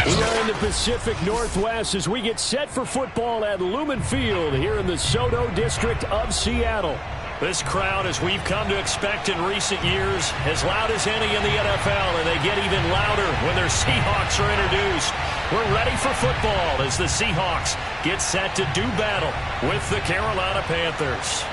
We are in the Pacific Northwest as we get set for football at Lumen Field here in the Soto District of Seattle. This crowd, as we've come to expect in recent years, as loud as any in the NFL, and they get even louder when their Seahawks are introduced. We're ready for football as the Seahawks get set to do battle with the Carolina Panthers.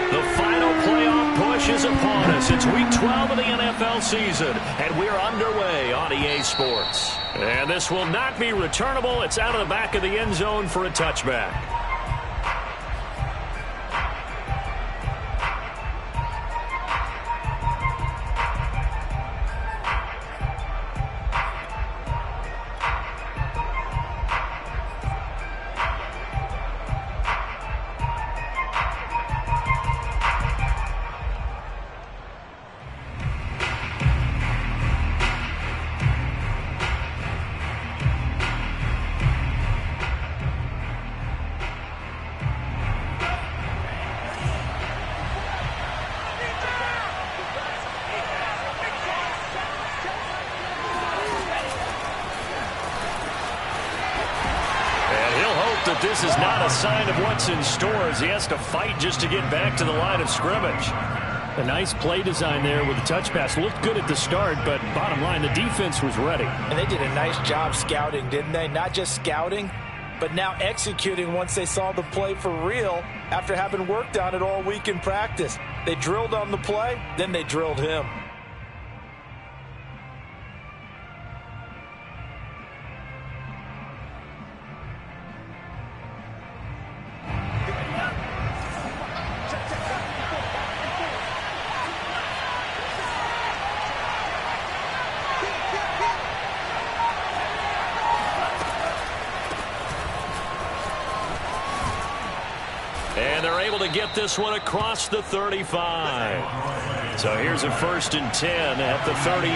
The final playoff push is upon us. It's week 12 of the NFL season, and we're underway on EA Sports. And this will not be returnable. It's out of the back of the end zone for a touchback. That this is not a sign of what's in store as he has to fight just to get back to the line of scrimmage. A nice play design there with the touch pass. Looked good at the start, but bottom line, the defense was ready. And they did a nice job scouting, didn't they? Not just scouting, but now executing once they saw the play for real after having worked on it all week in practice. They drilled on the play, then they drilled him. And they're able to get this one across the 35. So here's a 1st and 10 at the 38.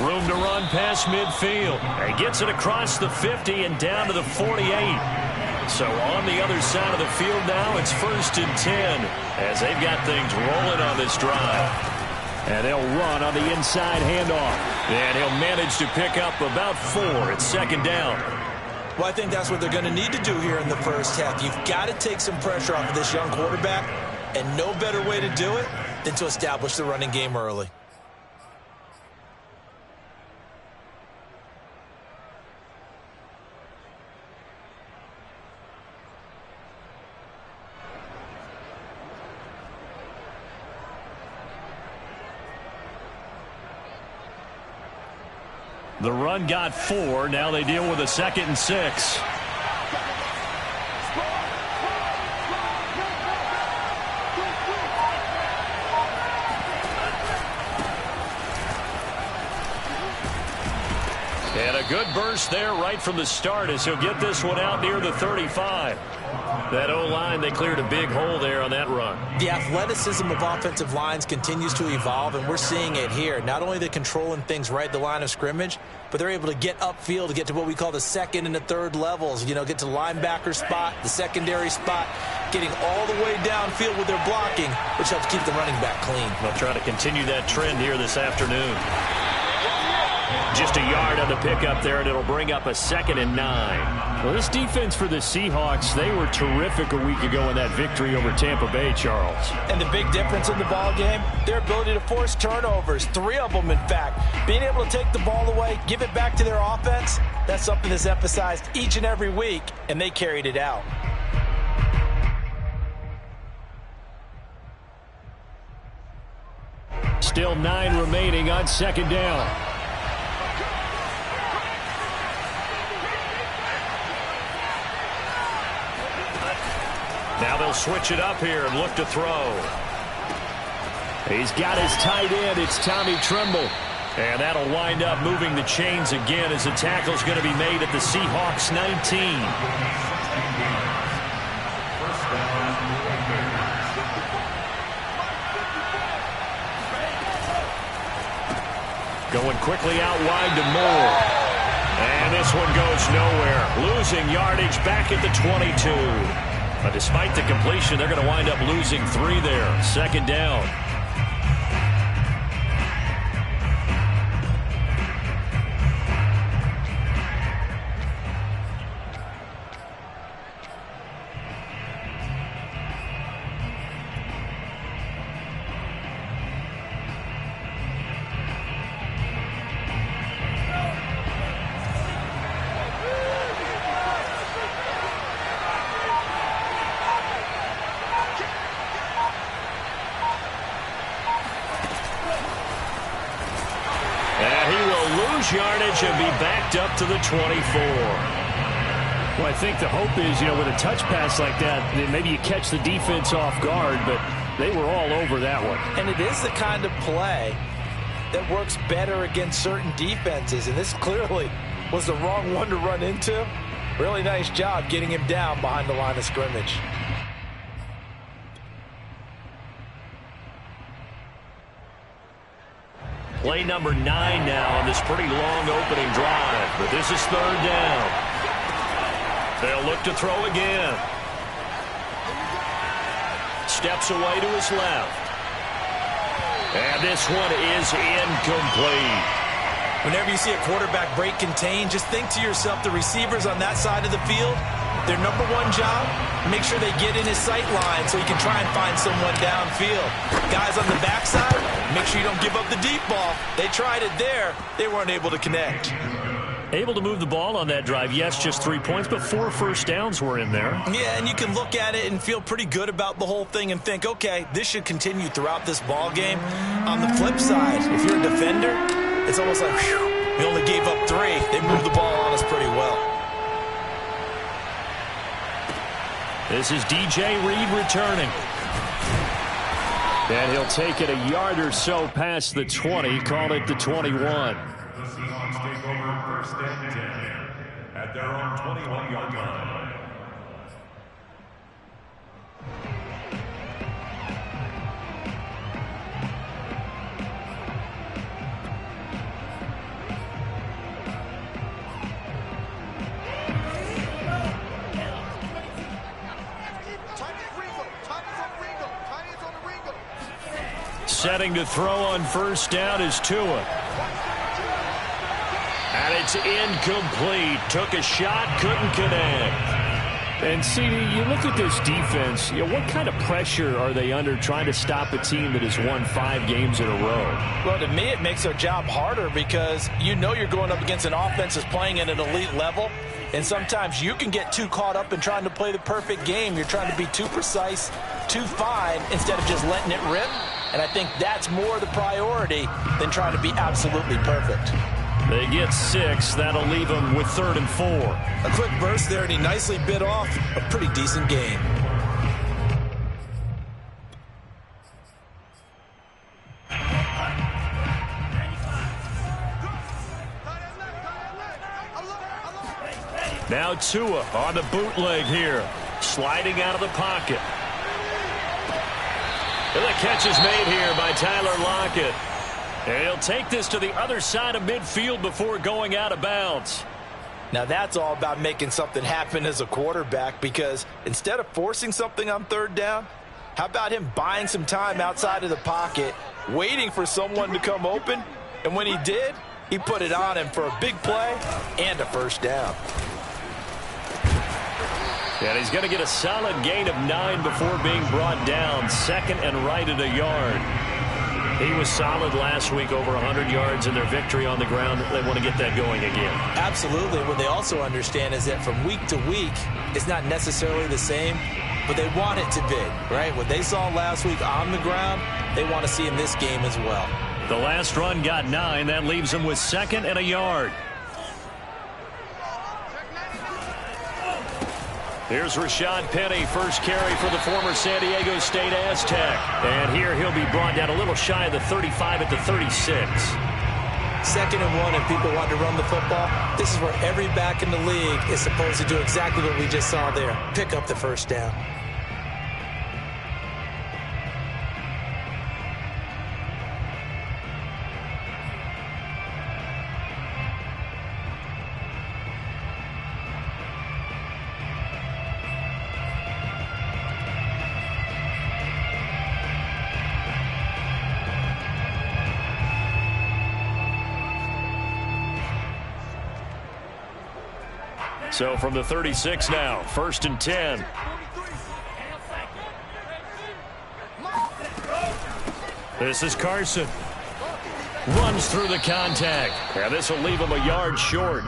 Room to run past midfield. He gets it across the 50 and down to the 48. So on the other side of the field now, it's 1st and 10 as they've got things rolling on this drive. And they'll run on the inside handoff. And he'll manage to pick up about 4. It's 2nd down. Well, I think that's what they're going to need to do here in the first half. You've got to take some pressure off of this young quarterback, and no better way to do it than to establish the running game early. The run got 4. Now they deal with a 2nd and 6. And a good burst there right from the start as he'll get this one out near the 35. That O-line, they cleared a big hole there on that run. The athleticism of offensive lines continues to evolve, and we're seeing it here. Not only are they controlling things right at the line of scrimmage, but they're able to get upfield to get to what we call the 2nd and the 3rd levels. You know, get to the linebacker spot, the secondary spot, getting all the way downfield with their blocking, which helps keep the running back clean. They'll try to continue that trend here this afternoon. Just a yard on the pickup there, and it'll bring up a 2nd and 9. Well, this defense for the Seahawks, they were terrific a week ago in that victory over Tampa Bay, Charles. And the big difference in the ball game, their ability to force turnovers, 3 of them, in fact. Being able to take the ball away, give it back to their offense, that's something that's emphasized each and every week, and they carried it out. Still 9 remaining on 2nd down. Now they'll switch it up here and look to throw. He's got his tight end. It's Tommy Tremble. And that'll wind up moving the chains again as the tackle's going to be made at the Seahawks 19. Going quickly out wide to Moore. And this one goes nowhere. Losing yardage back at the 22. But despite the completion, they're going to wind up losing 3 there. Second down. Yardage and be backed up to the 24. Well, I think the hope is, with a touch pass like that, maybe you catch the defense off guard, but they were all over that one. And it is the kind of play that works better against certain defenses, and this clearly was the wrong one to run into. Really nice job getting him down behind the line of scrimmage. Play number 9 now on this pretty long opening drive. But this is third down. They'll look to throw again. Steps away to his left. And this one is incomplete. Whenever you see a quarterback break contain, just think to yourself, the receivers on that side of the field, their number one job, make sure they get in his sight line so he can try and find someone downfield. Guys on the backside, make sure you don't give up the deep ball. They tried it there. They weren't able to connect. Able to move the ball on that drive. Yes, just 3 points, but 4 first downs were in there. Yeah, and you can look at it and feel pretty good about the whole thing and think, okay, this should continue throughout this ball game. On the flip side, if you're a defender, it's almost like, whew, we only gave up 3. They moved the ball on us pretty well. This is DJ Reed returning. And he'll take it a yard or so past the 20, call it the 21. The Seahawks take over first and 10 at their own 21-yard line. Setting to throw on first down is Tua. And it's incomplete. Took a shot, couldn't connect. And, CD, you look at this defense, what kind of pressure are they under trying to stop a team that has won 5 games in a row? Well, to me, it makes their job harder because you're going up against an offense that's playing at an elite level. And sometimes you can get too caught up in trying to play the perfect game. You're trying to be too precise, too fine, instead of just letting it rip. And I think that's more the priority than trying to be absolutely perfect. They get 6. That'll leave them with 3rd and 4. A quick burst there, and he nicely bit off a pretty decent gain. Now Tua on the bootleg here. Sliding out of the pocket. And the catch is made here by Tyler Lockett. And he'll take this to the other side of midfield before going out of bounds. Now that's all about making something happen as a quarterback, because instead of forcing something on third down, how about him buying some time outside of the pocket, waiting for someone to come open, and when he did, he put it on him for a big play and a first down. And he's going to get a solid gain of 9 before being brought down. 2nd and right at a yard. He was solid last week, over 100 yards in their victory on the ground. They want to get that going again. Absolutely. What they also understand is that from week to week, it's not necessarily the same, but they want it to be, right? What they saw last week on the ground, they want to see in this game as well. The last run got 9. That leaves them with 2nd and a yard. Here's Rashad Penny, first carry for the former San Diego State Aztec. And here he'll be brought down a little shy of the 35 at the 36. 2nd and 1, if people want to run the football, this is where every back in the league is supposed to do exactly what we just saw there. Pick up the first down. So from the 36 now, 1st and 10. This is Carson. Runs through the contact. And this will leave him a yard short.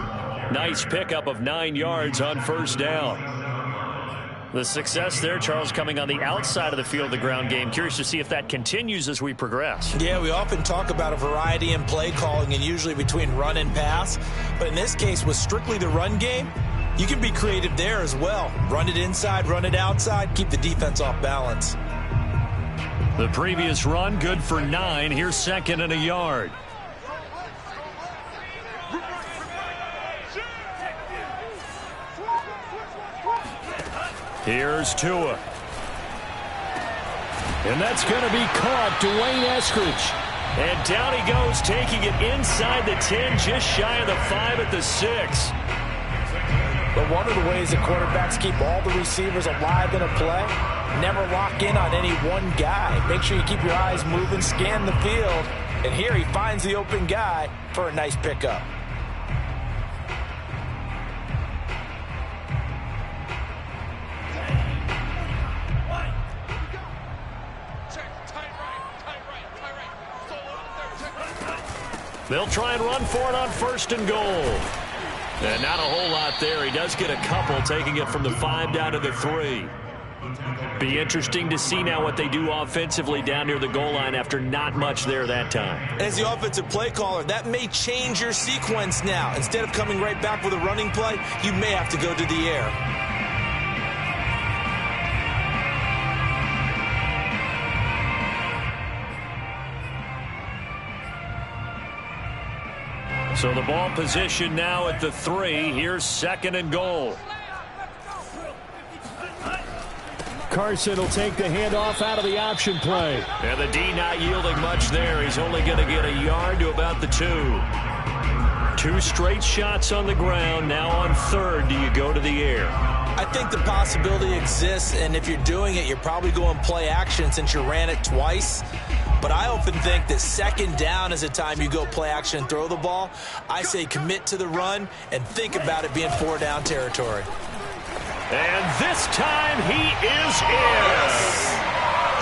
Nice pickup of 9 yards on 1st down. The success there, Charles, coming on the outside of the field, the ground game. Curious to see if that continues as we progress. Yeah, we often talk about a variety in play calling and usually between run and pass. But in this case, with strictly the run game, you can be creative there as well. Run it inside, run it outside, keep the defense off balance. The previous run, good for 9. Here's 2nd and a yard. Here's Tua. And that's going to be caught. Dwayne Eskridge. And down he goes, taking it inside the 10, just shy of the 5 at the 6. But one of the ways that quarterbacks keep all the receivers alive in a play, never lock in on any one guy. Make sure you keep your eyes moving, scan the field. And here he finds the open guy for a nice pickup. They'll try and run for it on 1st and goal. And not a whole lot there. He does get a couple, taking it from the 5 down to the 3. Be interesting to see now what they do offensively down near the goal line after not much there that time. As the offensive play caller, that may change your sequence now. Instead of coming right back with a running play, you may have to go to the air. So the ball position now at the 3. Here's 2nd and goal. Carson will take the handoff out of the option play. And the D not yielding much there. He's only going to get a yard to about the 2. 2 straight shots on the ground. Now on 3rd, do you go to the air? I think the possibility exists, and if you're doing it, you're probably going play action since you ran it twice. But I often think that 2nd down is the time you go play action and throw the ball. I say commit to the run and think about it being 4 down territory. And this time he is in.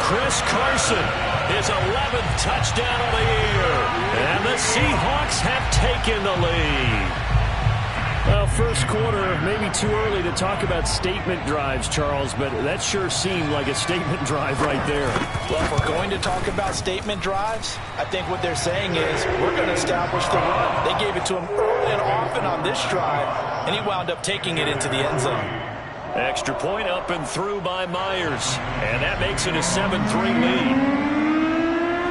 Chris Carson, his 11th touchdown of the year. And the Seahawks have taken the lead. Well, first quarter, maybe too early to talk about statement drives, Charles, but that sure seemed like a statement drive right there. Well, if we're going to talk about statement drives, I think what they're saying is we're going to establish the run. They gave it to him early and often on this drive, and he wound up taking it into the end zone. Extra point up and through by Myers, and that makes it a 7-3 lead.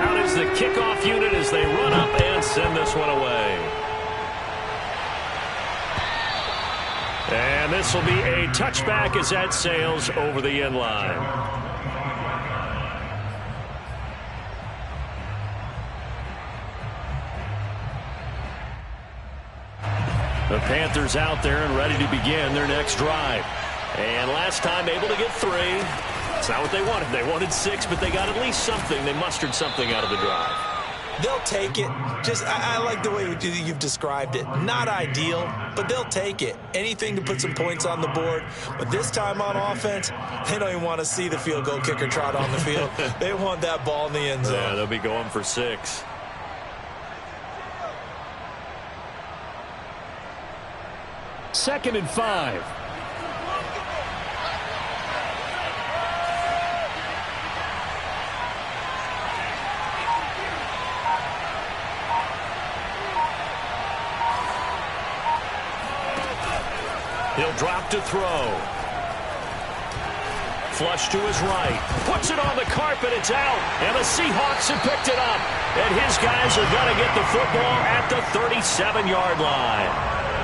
Out is the kickoff unit as they run up and send this one away. And this will be a touchback as that sails over the end line. The Panthers out there and ready to begin their next drive. And last time able to get 3. It's not what they wanted. They wanted 6, but they got at least something. They mustered something out of the drive. They'll take it. I like the way you've described it. Not ideal, but they'll take it. Anything to put some points on the board. But this time on offense, they don't even want to see the field goal kicker trot on the field. They want that ball in the end zone. Yeah, they'll be going for 6. Second and 5. He'll drop to throw. Flush to his right. Puts it on the carpet. It's out. And the Seahawks have picked it up. And his guys are going to get the football at the 37-yard line.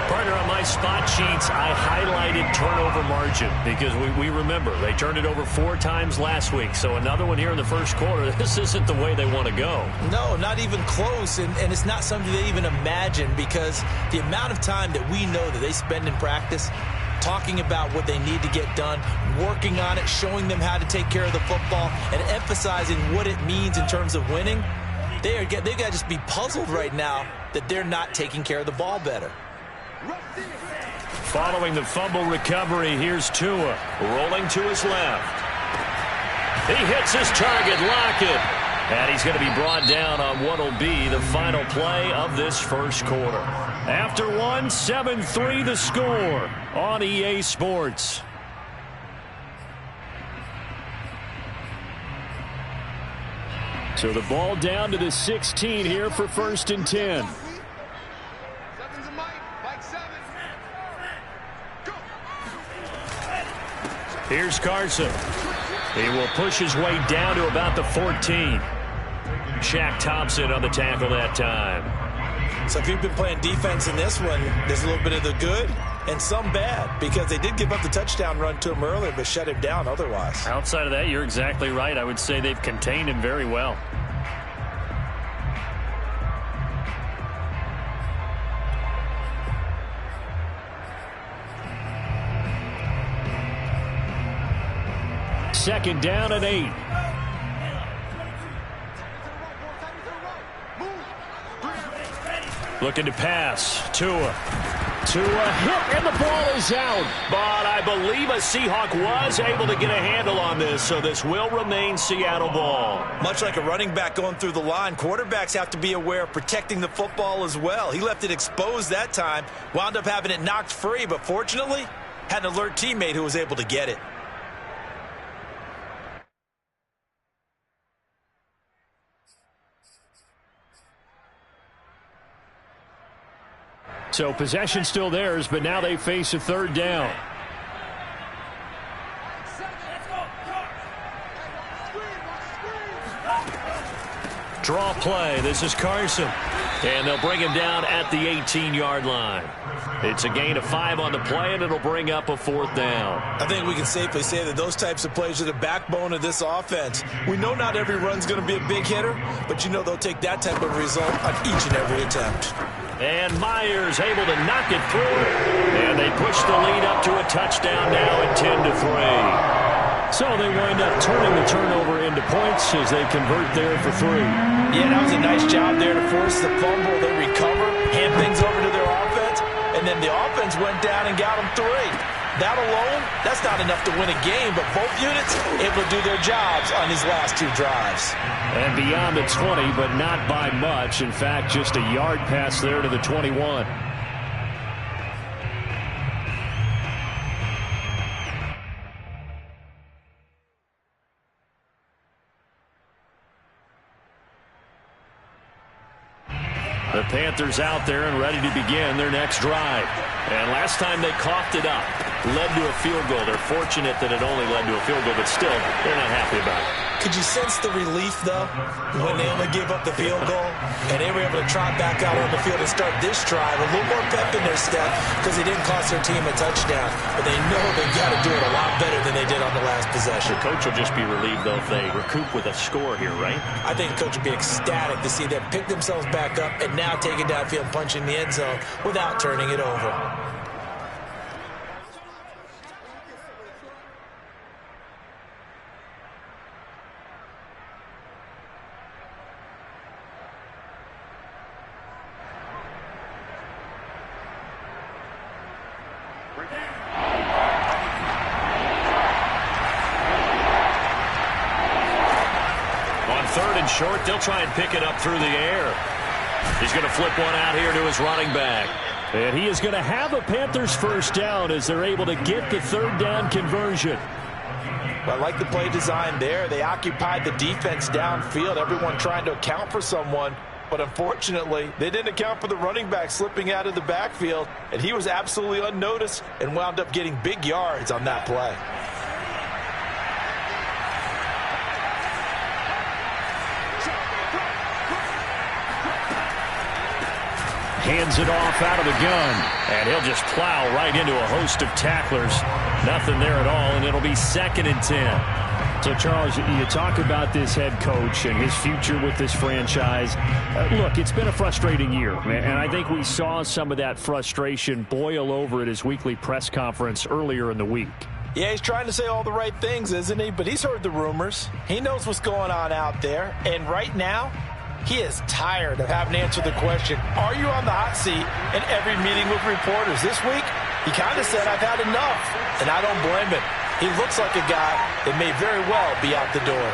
Partner, on my spot sheets, I highlighted turnover margin because we remember they turned it over 4 times last week. So another one here in the first quarter. This isn't the way they want to go. No, not even close. And it's not something they even imagine because the amount of time that we know that they spend in practice talking about what they need to get done, working on it, showing them how to take care of the football, and emphasizing what it means in terms of winning, they've got to just be puzzled right now that they're not taking care of the ball better. Following the fumble recovery, here's Tua rolling to his left. He hits his target, Lockett. And he's going to be brought down on what will be the final play of this first quarter. After one, 7-3 the score on EA Sports. So the ball down to the 16 here for 1st and 10. Here's Carson. He will push his way down to about the 14. Shaq Thompson on the tackle that time. So if you've been playing defense in this one, there's a little bit of the good and some bad, because they did give up the touchdown run to him earlier but shut him down otherwise. Outside of that, you're exactly right. I would say they've contained him very well. Second down and 8. Looking to pass. Tua hit, and the ball is out. But I believe a Seahawk was able to get a handle on this, so this will remain Seattle ball. Much like a running back going through the line, quarterbacks have to be aware of protecting the football as well. He left it exposed that time, wound up having it knocked free, but fortunately had an alert teammate who was able to get it. So possession still theirs, but now they face a third down. Draw play. This is Carson. And they'll bring him down at the 18-yard line. It's a gain of 5 on the play, and it'll bring up a 4th down. I think we can safely say that those types of plays are the backbone of this offense. We know not every run's going to be a big hitter, but you know they'll take that type of result on each and every attempt. And Myers able to knock it through. And they push the lead up to a touchdown now at 10-3. So they wind up turning the turnover into points as they convert there for 3. Yeah, that was a nice job there to force the fumble. They recover, hand things over to their offense, and then the offense went down and got them 3. That alone, that's not enough to win a game, but both units able to do their jobs on these last 2 drives. And beyond the 20, but not by much. In fact, just a yard pass there to the 21. The Panthers out there and ready to begin their next drive. And last time they coughed it up, led to a field goal. They're fortunate that it only led to a field goal, but still, they're not happy about it. Could you sense the relief, though, when they only gave up the field goal and they were able to trot back out on the field and start this drive? A little more pep in their step because they didn't cost their team a touchdown, but they know they've got to do it a lot better than they did on the last possession. The coach will just be relieved, though, if they recoup with a score here, right? I think the coach would be ecstatic to see them pick themselves back up and now take it downfield, punching the end zone without turning it over. Short, they'll try and pick it up through the air. He's going to flip one out here to his running back. And he is going to have a Panthers first down as they're able to get the 3rd down conversion. Well, I like the play design there. They occupied the defense downfield, everyone trying to account for someone. But unfortunately, they didn't account for the running back slipping out of the backfield, and he was absolutely unnoticed and wound up getting big yards on that play. Hands it off out of the gun. And he'll just plow right into a host of tacklers. Nothing there at all, and it'll be 2nd and 10. So, Charles, you talk about this head coach and his future with this franchise. Look, it's been a frustrating year, and I think we saw some of that frustration boil over at his weekly press conference earlier in the week. Yeah, he's trying to say all the right things, isn't he? But he's heard the rumors. He knows what's going on out there. And right now, he is tired of having to answer the question, are you on the hot seat in every meeting with reporters? This week, He kind of said, I've had enough, and I don't blame him. He looks like a guy that may very well be out the door.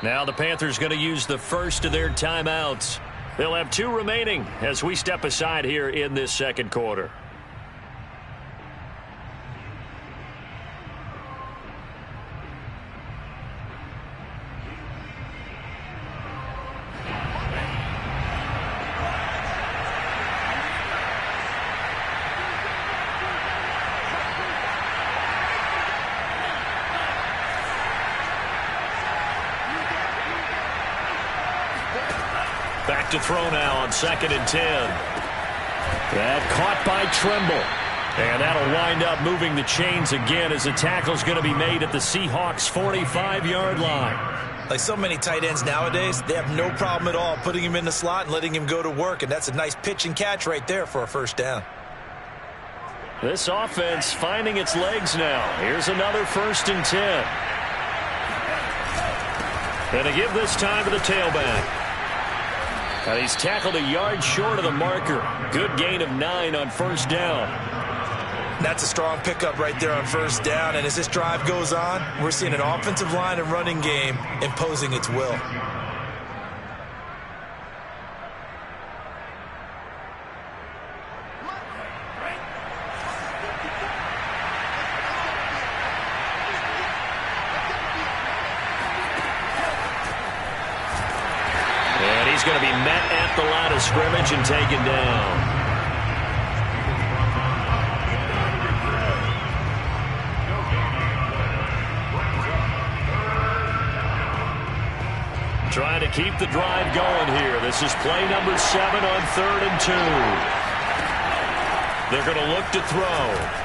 Now the Panthers going to use the first of their timeouts. They'll have 2 remaining as we step aside here in this second quarter. Back to throw now on 2nd and 10. That caught by Tremble. And that'll wind up moving the chains again as the tackle's going to be made at the Seahawks' 45-yard line. Like so many tight ends nowadays, they have no problem at all putting him in the slot and letting him go to work, and that's a nice pitch and catch right there for a first down. This offense finding its legs now. Here's another 1st and 10. And to give this time to the tailback. And he's tackled a yard short of the marker. Good gain of 9 on 1st down. That's a strong pickup right there on 1st down. And as this drive goes on, we're seeing an offensive line and running game imposing its will. He's going to be met at the line of scrimmage and taken down. Trying to keep the drive going here. This is play number 7 on 3rd and 2. They're going to look to throw.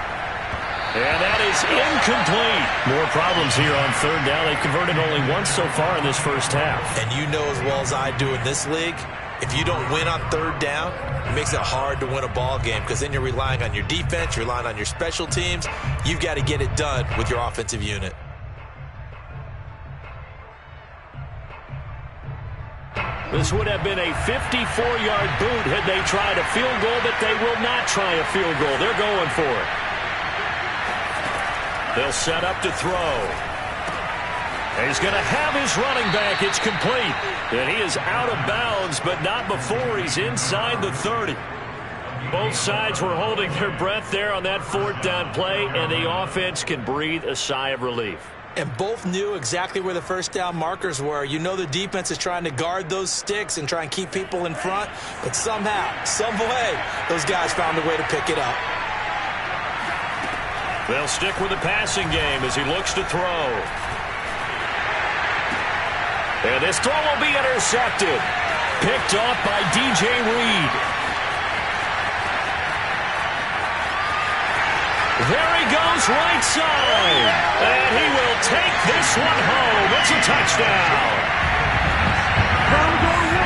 And that is incomplete. More problems here on 3rd down. They've converted only once so far in this first half. And you know as well as I do in this league, if you don't win on 3rd down, it makes it hard to win a ball game because then you're relying on your defense, you're relying on your special teams. You've got to get it done with your offensive unit. This would have been a 54-yard boot had they tried a field goal, but they will not try a field goal. They're going for it. They'll set up to throw. And he's going to have his running back. It's complete. And he is out of bounds, but not before he's inside the 30. Both sides were holding their breath there on that 4th down play, and the offense can breathe a sigh of relief. And both knew exactly where the 1st down markers were. You know the defense is trying to guard those sticks and try and keep people in front, but somehow, some way, those guys found a way to pick it up. They'll stick with the passing game as he looks to throw. And this throw will be intercepted. Picked off by DJ Reed. There he goes, right side. And he will take this one home. It's a touchdown.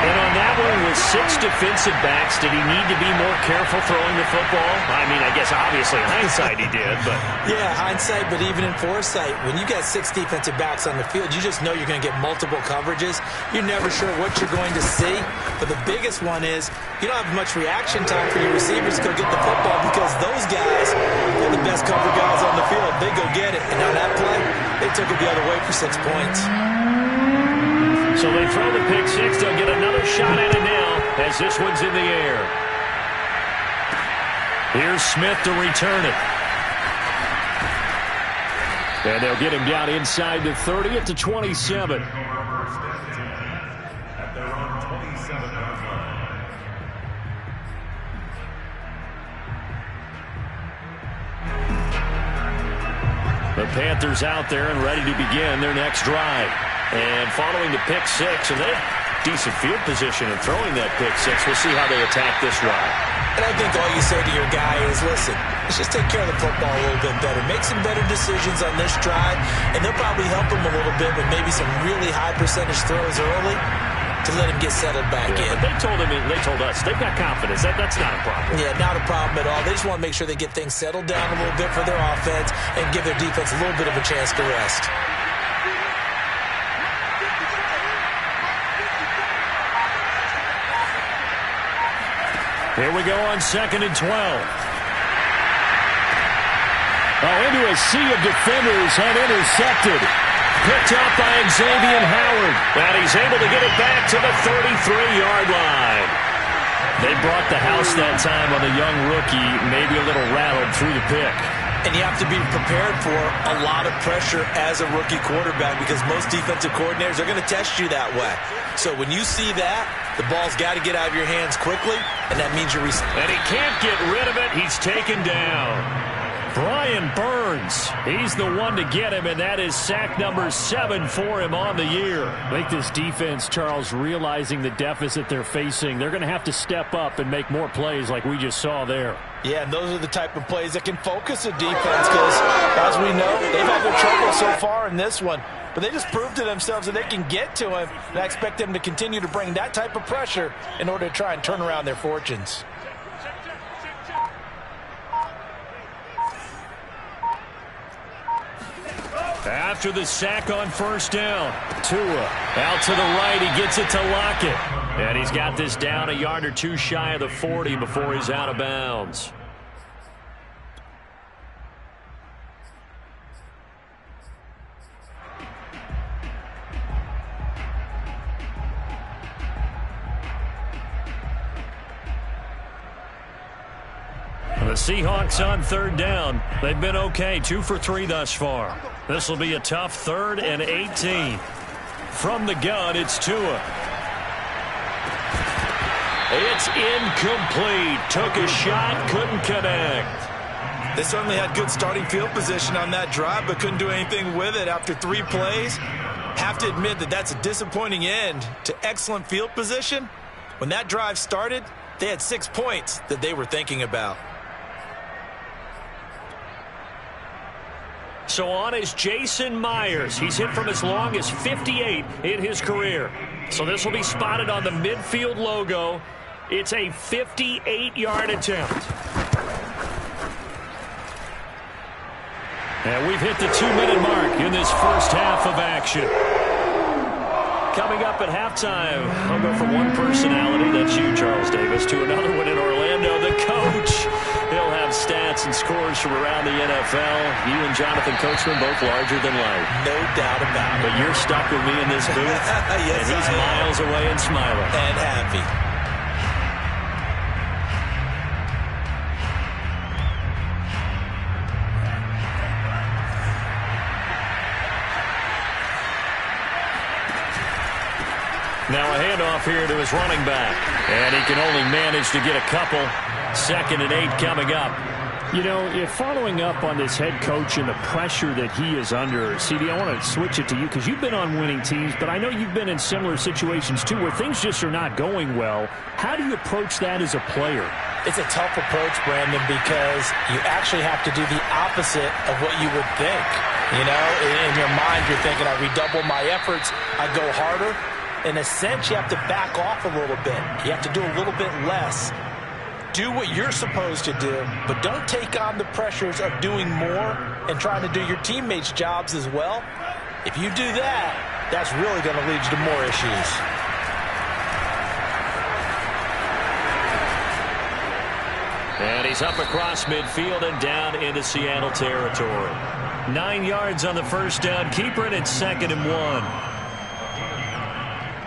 And on that one with 6 defensive backs, did he need to be more careful throwing the football? I mean, I guess obviously in hindsight he did, but... Yeah, hindsight, but even in foresight, when you got 6 defensive backs on the field, you just know you're going to get multiple coverages. You're never sure what you're going to see. But the biggest one is you don't have much reaction time for your receivers to go get the football because those guys are the best cover guys on the field. They go get it. And on that play, they took it the other way for 6 points. So they throw the pick 6. They'll get another shot at it now as this one's in the air. Here's Smith to return it. And they'll get him down inside the 30 at the 27. The Panthers out there and ready to begin their next drive. And following the pick 6, and they have decent field position in throwing that pick 6. We'll see how they attack this drive. And I think all you say to your guy is, listen, let's just take care of the football a little bit better. Make some better decisions on this drive, and they'll probably help him a little bit with maybe some really high percentage throws early to let him get settled back in. But they told us, they've got confidence. That's not a problem. Yeah, not a problem at all. They just want to make sure they get things settled down a little bit for their offense and give their defense a little bit of a chance to rest. Here we go on 2nd and 12. Oh, into a sea of defenders and intercepted. Picked up by Xavier Howard. And he's able to get it back to the 33-yard line. They brought the house that time on the young rookie, maybe a little rattled through the pick. And you have to be prepared for a lot of pressure as a rookie quarterback because most defensive coordinators are going to test you that way. So when you see that, the ball's got to get out of your hands quickly, and that means you're... And he can't get rid of it. He's taken down. Brian Burns, he's the one to get him, and that is sack number 7 for him on the year. I think this defense, Charles, realizing the deficit they're facing, they're going to have to step up and make more plays like we just saw there. Yeah, and those are the type of plays that can focus a defense because, as we know, they've had their trouble so far in this one. But they just proved to themselves that they can get to him, and I expect them to continue to bring that type of pressure in order to try and turn around their fortunes. After the sack on 1st down, Tua out to the right. He gets it to Lockett. And he's got this down a yard or two shy of the 40 before he's out of bounds. The Seahawks on 3rd down. They've been okay, 2 for 3 thus far. This will be a tough 3rd and 18. From the gun, it's Tua. It's incomplete. Took a shot, couldn't connect. They certainly had good starting field position on that drive, but couldn't do anything with it after 3 plays. Have to admit that that's a disappointing end to excellent field position. When that drive started, they had 6 points that they were thinking about. So on is Jason Myers. He's hit from as long as 58 in his career. So this will be spotted on the midfield logo. It's a 58-yard attempt. And we've hit the 2-minute mark in this first half of action. Coming up at halftime, I'll go from one personality, that's you, Charles Davis, to another one in Orlando, the coach. He'll have stats and scores from around the NFL. You and Jonathan Coachman both larger than life. No doubt about it. But you're stuck with me in this booth, yes, and he's miles away and smiling. And happy. Now a handoff here to his running back. And he can only manage to get a couple. 2nd and 8 coming up. You know, if following up on this head coach and the pressure that he is under, CD, I want to switch it to you because you've been on winning teams, but I know you've been in similar situations too where things just are not going well. How do you approach that as a player? It's a tough approach, Brandon, because you actually have to do the opposite of what you would think. You know, in your mind, you're thinking, I redouble my efforts, I go harder. In a sense, you have to back off a little bit. You have to do a little bit less. Do what you're supposed to do, but don't take on the pressures of doing more and trying to do your teammates' jobs as well. If you do that, that's really going to lead you to more issues. And he's up across midfield and down into Seattle territory. 9 yards on the first down. Keeper it at 2nd and 1.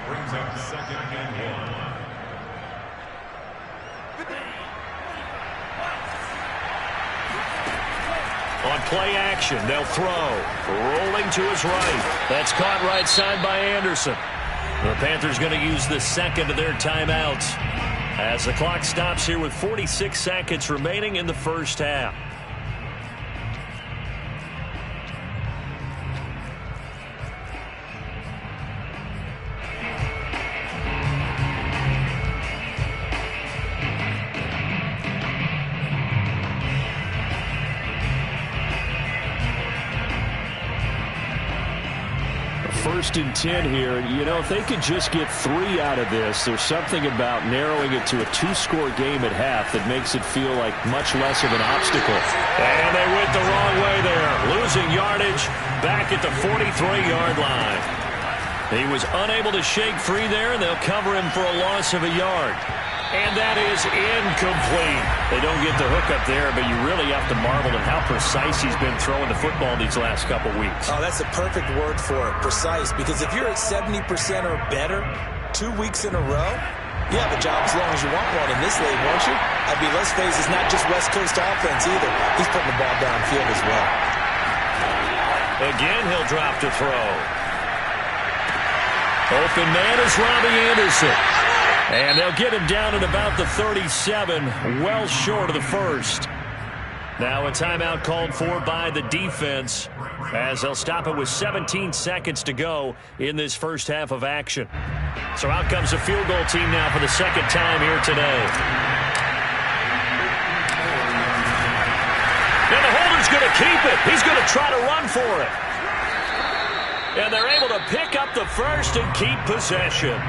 Brings up 2nd and 1. On play action, they'll throw. Rolling to his right. That's caught right side by Anderson. The Panthers going to use the 2nd of their timeouts as the clock stops here with 46 seconds remaining in the first half. First and 10 here. You know, if they could just get 3 out of this, there's something about narrowing it to a 2-score game at half that makes it feel like much less of an obstacle. And they went the wrong way there. Losing yardage back at the 43-yard line. He was unable to shake free there, and they'll cover him for a loss of a yard. And that is incomplete. They don't get the hook up there, but you really have to marvel at how precise he's been throwing the football these last couple weeks. Oh, that's a perfect word for it, precise, because if you're at 70% or better 2 weeks in a row, you have a job as long as you want one in this league, won't you? I mean, let's face it, it's not just West Coast offense either. He's putting the ball downfield as well. Again, he'll drop to throw. Open man is Robbie Anderson. And they'll get him down at about the 37, well short of the first. Now a timeout called for by the defense as they'll stop it with 17 seconds to go in this first half of action. So out comes the field goal team now for the second time here today. And the holder's going to keep it. He's going to try to run for it. And they're able to pick up the first and keep possession.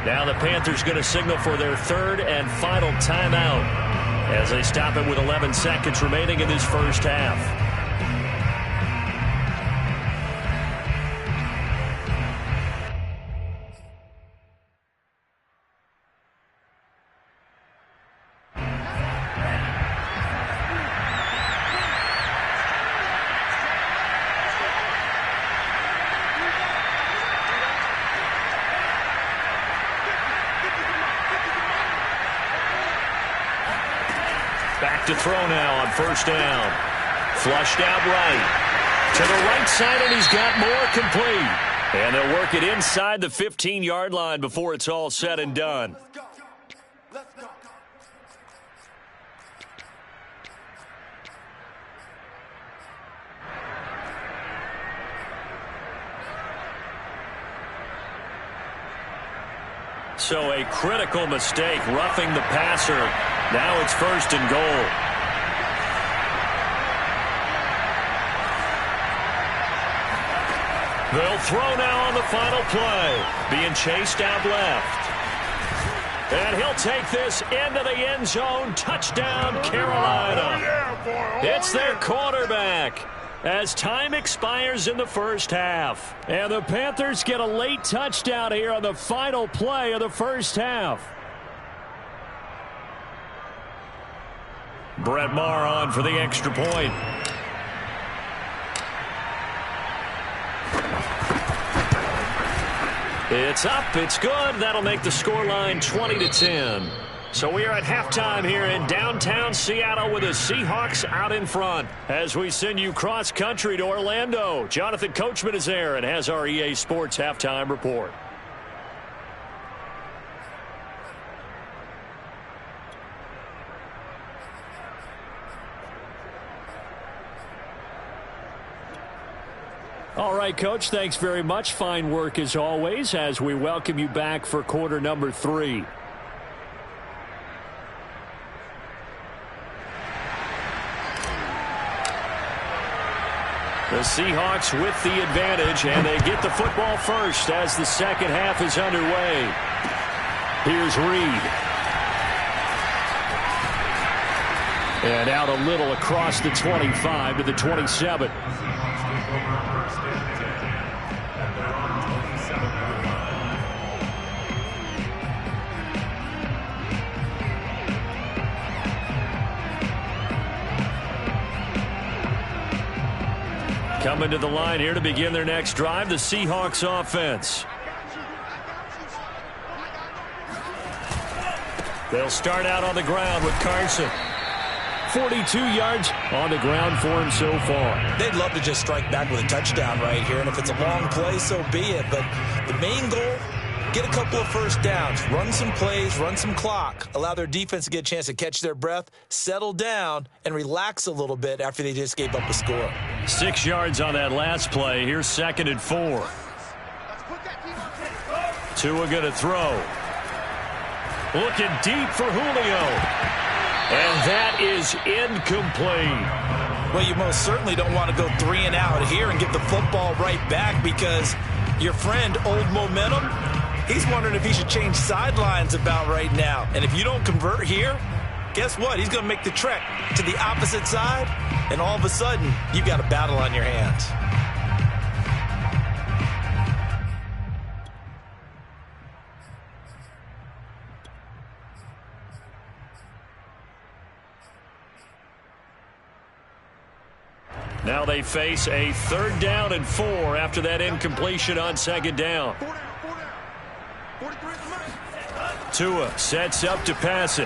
Now the Panthers going to signal for their third and final timeout as they stop it with 11 seconds remaining in this first half. Back to throw now on first down. Flushed out right. To the right side, and he's got more complete. And they'll work it inside the 15-yard line before it's all said and done. So a critical mistake, roughing the passer. Now it's first and goal. They'll throw now on the final play. Being chased out left. And he'll take this into the end zone. Touchdown, Carolina. It's their quarterback as time expires in the first half. And the Panthers get a late touchdown here on the final play of the first half. Brett Maher on for the extra point. It's up. It's good. That'll make the scoreline 20-10. So we are at halftime here in downtown Seattle with the Seahawks out in front. As we send you cross-country to Orlando, Jonathan Coachman is there and has our EA Sports halftime report. All right, Coach, thanks very much. Fine work as always as we welcome you back for quarter number 3. The Seahawks with the advantage, and they get the football first as the second half is underway. Here's Reed. And out a little across the 25 to the 27. Coming to the line here to begin their next drive, the Seahawks offense. They'll start out on the ground with Carson. 42 yards on the ground for him so far. They'd love to just strike back with a touchdown right here, and if it's a long play, so be it. But the main goal, get a couple of first downs, run some plays, run some clock, allow their defense to get a chance to catch their breath, settle down, and relax a little bit after they just gave up a score. 6 yards on that last play. Here's 2nd and 4. Tua going to throw. Looking deep for Julio. And that is incomplete. Well, you most certainly don't want to go 3 and out here and get the football right back because your friend, Old Momentum, he's wondering if he should change sidelines about right now. And if you don't convert here, guess what? He's going to make the trek to the opposite side, and all of a sudden, you've got a battle on your hands. Now they face a 3rd down and 4 after that incompletion on 2nd down. Tua sets up to pass it.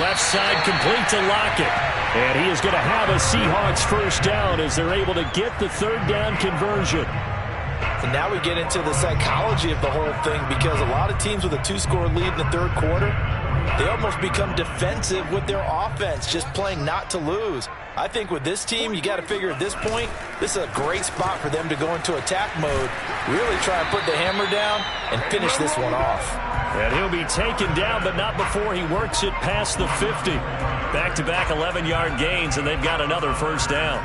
Left side complete to Lockett. And he is going to have a Seahawks 1st down as they're able to get the 3rd down conversion. And now we get into the psychology of the whole thing, because a lot of teams with a 2-score lead in the 3rd quarter, they almost become defensive with their offense, just playing not to lose. I think with this team, you got to figure at this point, this is a great spot for them to go into attack mode, really try and put the hammer down and finish this one off. And he'll be taken down, but not before he works it past the 50. Back-to-back 11-yard gains, and they've got another 1st down.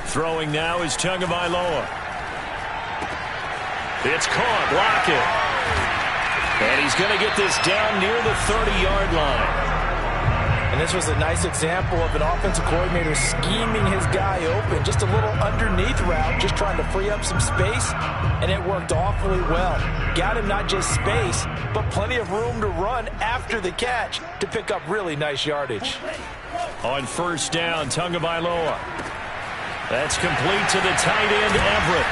Throwing now is Tagovailoa. It's caught. Lockett. And he's going to get this down near the 30-yard line. And this was a nice example of an offensive coordinator scheming his guy open. Just a little underneath route, just trying to free up some space. And it worked awfully well. Got him not just space, but plenty of room to run after the catch to pick up really nice yardage. On 1st down, Tagovailoa. That's complete to the tight end, Everett.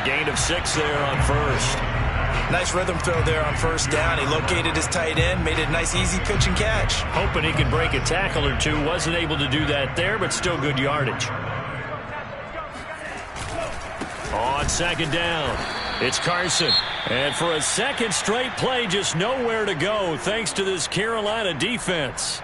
A gain of 6 there on 1st. Nice rhythm throw there on 1st down. He located his tight end, made it a nice easy pitch and catch. Hoping he could break a tackle or two. Wasn't able to do that there, but still good yardage. On 2nd down, it's Carson. And for a 2nd straight play, just nowhere to go thanks to this Carolina defense.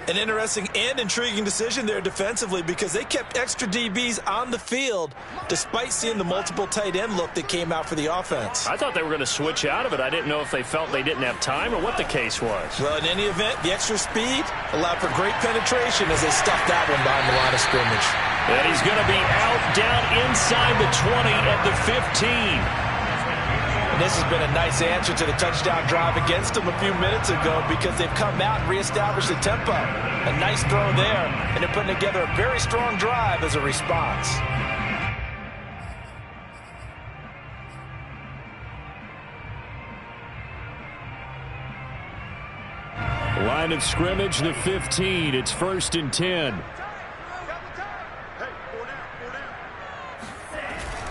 An interesting and intriguing decision there defensively, because they kept extra DBs on the field despite seeing the multiple tight end look that came out for the offense. I thought they were going to switch out of it. I didn't know if they felt they didn't have time or what the case was. Well, in any event, the extra speed allowed for great penetration as they stuffed that one behind the line of scrimmage. And he's going to be out down inside the 20 at the 15. And this has been a nice answer to the touchdown drive against them a few minutes ago, because they've come out and reestablished the tempo. A nice throw there, and they're putting together a very strong drive as a response. Line of scrimmage, the 15. It's 1st and 10.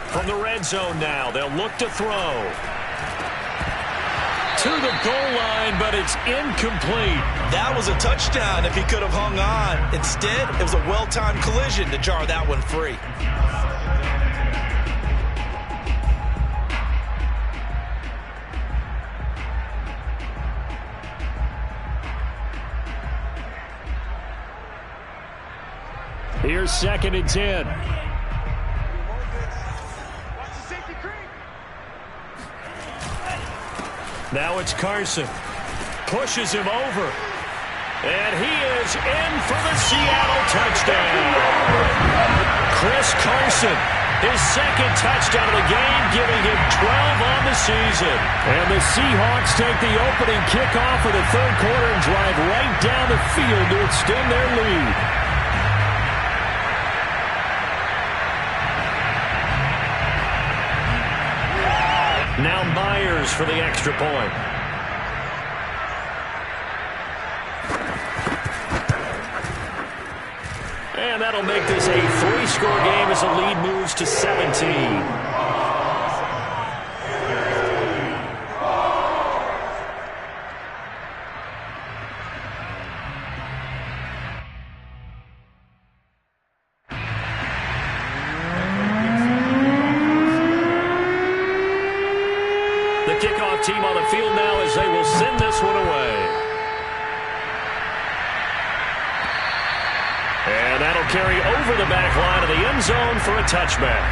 From the red zone now, they'll look to throw. To the goal line, but it's incomplete. That was a touchdown if he could have hung on. Instead, it was a well-timed collision to jar that one free. Here's 2nd and 10. Now it's Carson. Pushes him over. And he is in for the Seattle touchdown. Chris Carson, his 2nd touchdown of the game, giving him 12 on the season. And the Seahawks take the opening kickoff of the 3rd quarter and drive right down the field to extend their lead. Now Myers for the extra point. And that'll make this a 3-score game as the lead moves to 17. Kickoff team on the field now as they will send this one away. And that'll carry over the back line of the end zone for a touchback.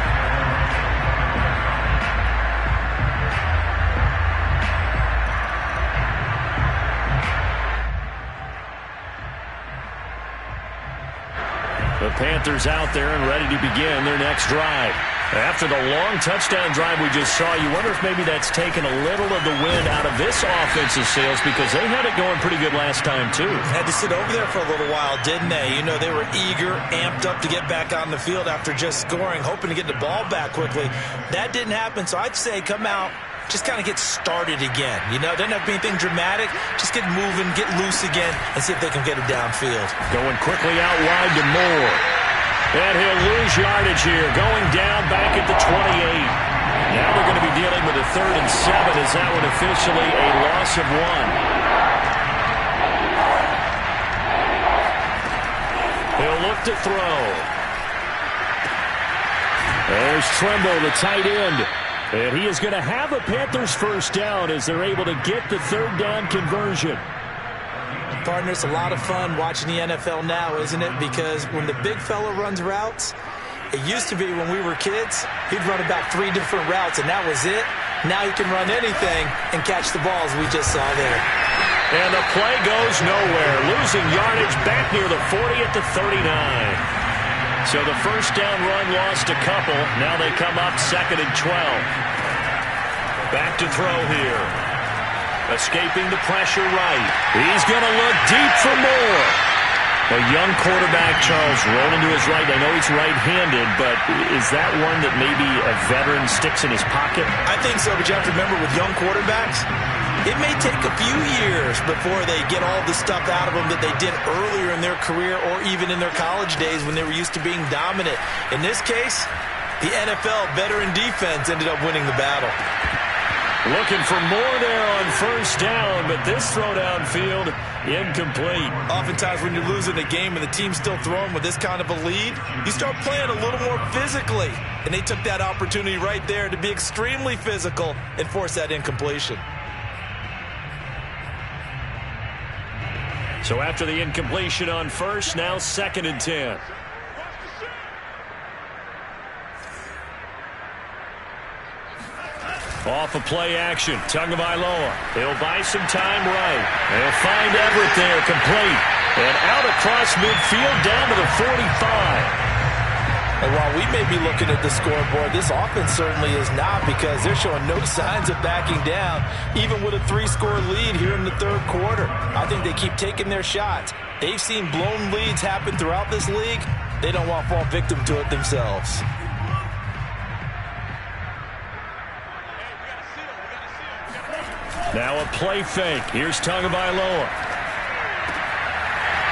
The Panthers out there and ready to begin their next drive. After the long touchdown drive we just saw, you wonder if maybe that's taken a little of the wind out of this offense's sails, because they had it going pretty good last time, too. Had to sit over there for a little while, didn't they? You know, they were eager, amped up to get back on the field after just scoring, hoping to get the ball back quickly. That didn't happen, so I'd say come out, just kind of get started again. You know, doesn't have to be anything dramatic. Just get moving, get loose again, and see if they can get it downfield. Going quickly out wide to Moore. And he'll lose yardage here, going down back at the 28. Now they're going to be dealing with a 3rd and 7. Is that one officially a loss of 1? He'll look to throw. There's Trimble, the tight end. And he is going to have a Panthers first down as they're able to get the 3rd down conversion. Partner, it's a lot of fun watching the NFL now, isn't it? Because when the big fella runs routes, it used to be when we were kids, he'd run about 3 different routes, and that was it. Now he can run anything and catch the balls we just saw there. And the play goes nowhere. Losing yardage back near the 40 at the 39. So the first down run lost a couple. Now they come up 2nd and 12. Back to throw here. Escaping the pressure right. He's going to look deep for more. A young quarterback, Charles, rolling to his right. I know he's right-handed, but is that one that maybe a veteran sticks in his pocket? I think so, but you have to remember with young quarterbacks, it may take a few years before they get all the stuff out of them that they did earlier in their career or even in their college days when they were used to being dominant. In this case, the NFL veteran defense ended up winning the battle. Looking for more there on first down, but this throw downfield incomplete. Oftentimes when you're losing a game and the team's still throwing with this kind of a lead, you start playing a little more physically. And they took that opportunity right there to be extremely physical and force that incompletion. So after the incompletion on first, now 2nd and 10. Off of play action, Tagovailoa. He'll buy some time right. They'll find Everett there, complete. And out across midfield, down to the 45. And while we may be looking at the scoreboard, this offense certainly is not, because they're showing no signs of backing down, even with a 3-score lead here in the 3rd quarter. I think they keep taking their shots. They've seen blown leads happen throughout this league. They don't want to fall victim to it themselves. Now a play fake. Here's Tagovailoa.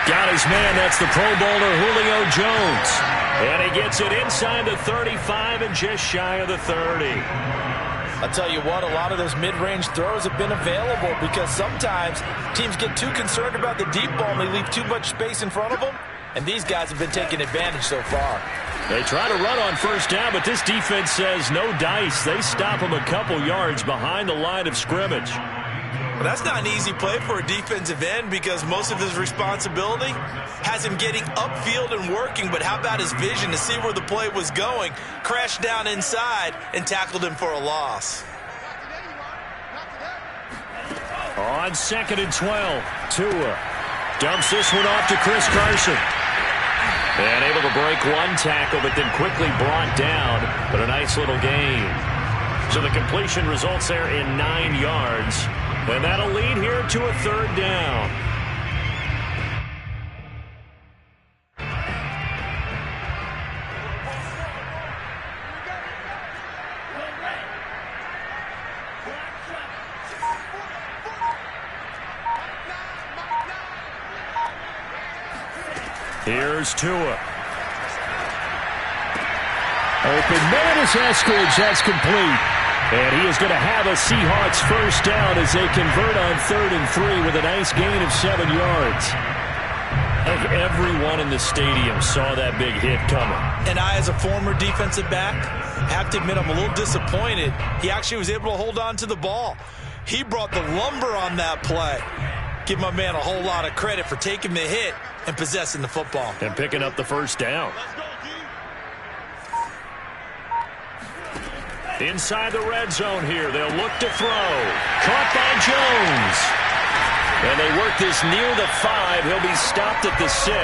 Got his man. That's the Pro Bowler Julio Jones. And he gets it inside the 35 and just shy of the 30. I'll tell you what, a lot of those mid-range throws have been available because sometimes teams get too concerned about the deep ball and they leave too much space in front of them. And these guys have been taking advantage so far. They try to run on first down, but this defense says no dice. They stop him a couple yards behind the line of scrimmage. Well, that's not an easy play for a defensive end because most of his responsibility has him getting upfield and working, but how about his vision to see where the play was going, crashed down inside, and tackled him for a loss. On 2nd and 12, Tua dumps this one off to Chris Carson. And able to break one tackle, but then quickly brought down. But a nice little gain. So the completion results there in 9 yards. And that'll lead here to a 3rd down. Here's Tua. Open man is Eskridge. That's complete. And he is going to have a Seahawks first down as they convert on 3rd and 3 with a nice gain of 7 yards. I think everyone in the stadium saw that big hit coming. And I, as a former defensive back, have to admit I'm a little disappointed. He actually was able to hold on to the ball. He brought the lumber on that play. Give my man a whole lot of credit for taking the hit and possessing the football. And picking up the first down. Inside the red zone here. They'll look to throw. Caught by Jones. And they work this near the 5. He'll be stopped at the 6.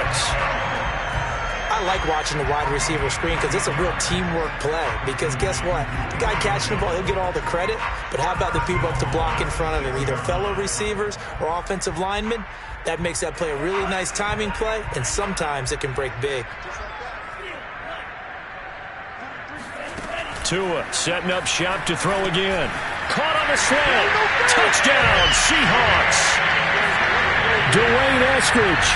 I like watching the wide receiver screen because it's a real teamwork play. Because guess what? The guy catching the ball, he'll get all the credit. But how about the people up to block in front of him, either fellow receivers or offensive linemen? That makes that play a really nice timing play, and sometimes it can break big. Tua setting up shop to throw again. Caught on the slant. Touchdown, Seahawks. Dwayne Eskridge.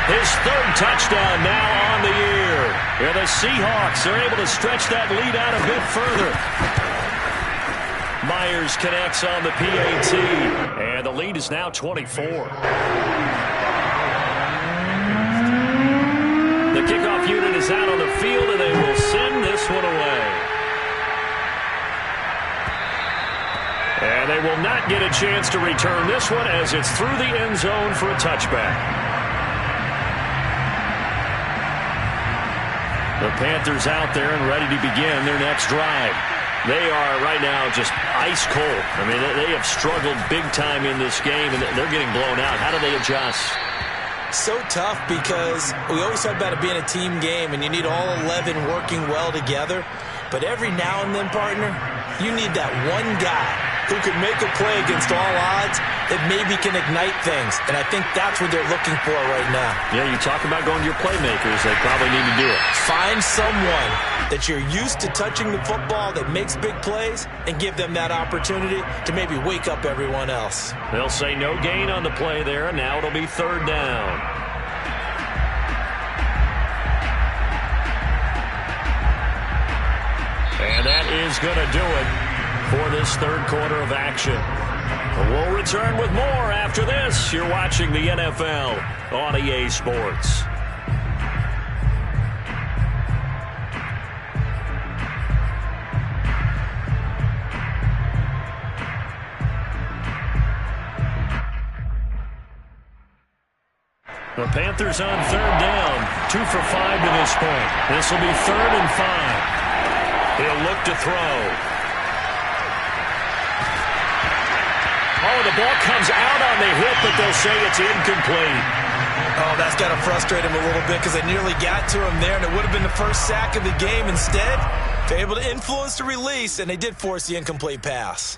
His third touchdown now on the year. And the Seahawks are able to stretch that lead out a bit further. Myers connects on the PAT. And the lead is now 24. The kickoff unit is out on the field, and they will send this one away. And they will not get a chance to return this one as it's through the end zone for a touchback. The Panthers out there and ready to begin their next drive. They are right now just ice cold. I mean, they have struggled big time in this game, and they're getting blown out. How do they adjust? So tough because we always talk about it being a team game, and you need all 11 working well together. But every now and then, partner, you need that one guy who could make a play against all odds that maybe can ignite things. And I think that's what they're looking for right now. Yeah, you talk about going to your playmakers. They probably need to do it. Find someone that you're used to touching the football that makes big plays and give them that opportunity to maybe wake up everyone else. They'll say no gain on the play there, and now it'll be third down. And that is going to do it for this third quarter of action. We'll return with more after this. You're watching the NFL on EA Sports. The Panthers on third down. 2 for 5 to this point. This will be 3rd and 5. He'll look to throw. Oh, the ball comes out on the hit, but they'll say it's incomplete. Oh, that's got to frustrate him a little bit because they nearly got to him there, and it would have been the first sack of the game. Instead, they're able to influence the release, and they did force the incomplete pass.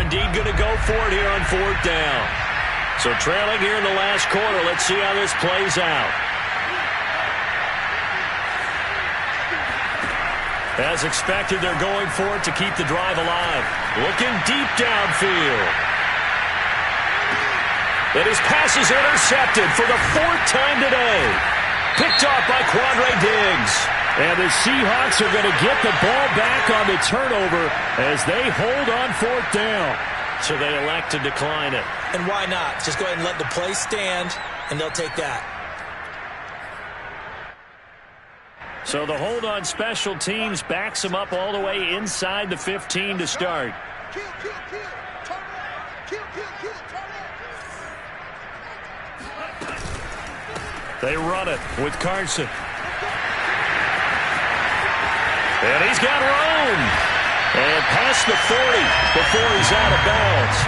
Indeed going to go for it here on 4th down. So trailing here in the last quarter. Let's see how this plays out. As expected, they're going for it to keep the drive alive. Looking deep downfield. And his pass is intercepted for the 4th time today. Picked off by Quandre Diggs. And the Seahawks are going to get the ball back on the turnover as they hold on 4th down. So they elect to decline it. And why not? Just go ahead and let the play stand, and they'll take that. So the hold on special teams backs them up all the way inside the 15 to start. They run it with Carson. And he's got room. And past the 40 before he's out of bounds.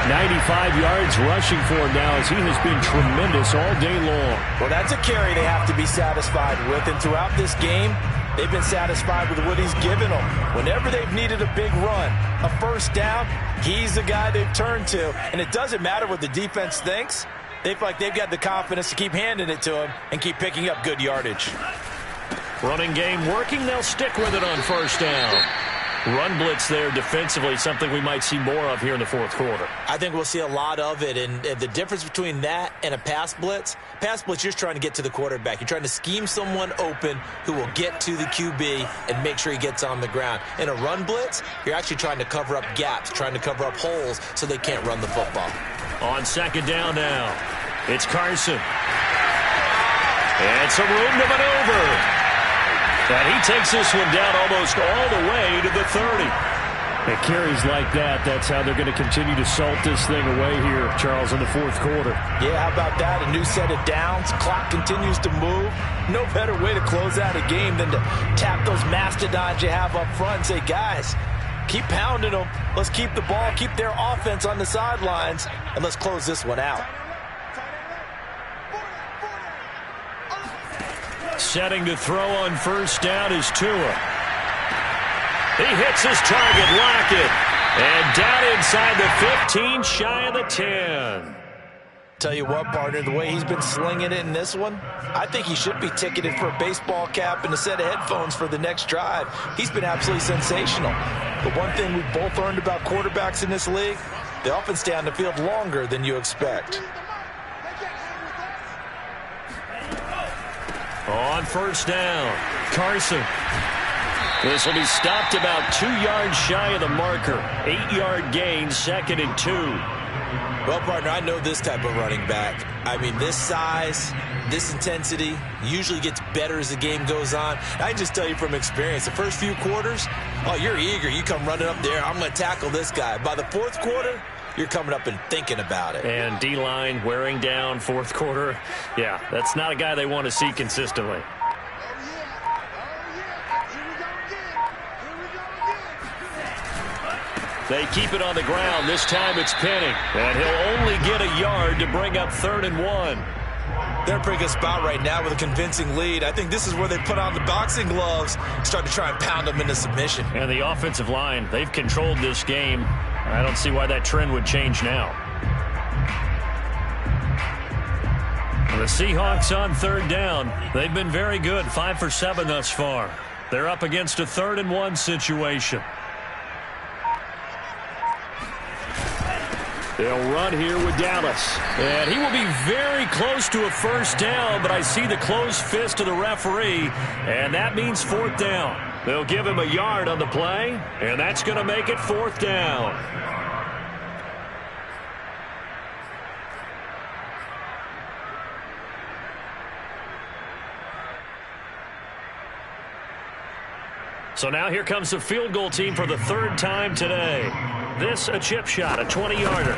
95 yards rushing for him now as he has been tremendous all day long. Well, that's a carry they have to be satisfied with. And throughout this game, they've been satisfied with what he's given them. Whenever they've needed a big run, a first down, he's the guy they've turned to. And it doesn't matter what the defense thinks. They feel like they've got the confidence to keep handing it to him and keep picking up good yardage. Running game working. They'll stick with it on first down. Run blitz there defensively, something we might see more of here in the 4th quarter. I think we'll see a lot of it, and the difference between that and a pass blitz, you're just trying to get to the quarterback. You're trying to scheme someone open who will get to the QB and make sure he gets on the ground. In a run blitz, you're actually trying to cover up gaps, trying to cover up holes so they can't run the football. On second down now, it's Carson. And some room to maneuver. And he takes this one down almost all the way to the 30. And carries like that, that's how they're going to continue to salt this thing away here, Charles, in the fourth quarter. Yeah, how about that? A new set of downs. Clock continues to move. No better way to close out a game than to tap those mastodons you have up front and say, guys, keep pounding them. Let's keep the ball, keep their offense on the sidelines, and let's close this one out. Setting to throw on first down is Tua. He hits his target, Lockett. And down inside the 15, shy of the 10. Tell you what, partner, the way he's been slinging it in this one, I think he should be ticketed for a baseball cap and a set of headphones for the next drive. He's been absolutely sensational. The one thing we've both learned about quarterbacks in this league, they often stay on the field longer than you expect. On first down, Carson. This will be stopped about 2 yards shy of the marker. 8-yard gain, 2nd and 2. Well, partner, I know this type of running back. I mean, this size, this intensity usually gets better as the game goes on. I can just tell you from experience, the first few quarters, oh, you're eager. You come running up there, I'm going to tackle this guy. By the fourth quarter, you're coming up and thinking about it. And D-line wearing down fourth quarter. Yeah, that's not a guy they want to see consistently. They keep it on the ground. This time it's Penning. And he'll only get a yard to bring up 3rd and 1. They're in a pretty good spot right now with a convincing lead. I think this is where they put on the boxing gloves, start to try and pound them into submission. And the offensive line, they've controlled this game. I don't see why that trend would change now. The Seahawks on 3rd down. They've been very good, 5 for 7 thus far. They're up against a 3rd and 1 situation. They'll run here with Dallas. And he will be very close to a first down, but I see the closed fist of the referee, and that means 4th down. They'll give him a yard on the play, and that's going to make it 4th down. So now here comes the field goal team for the 3rd time today. This a chip shot, a 20-yarder.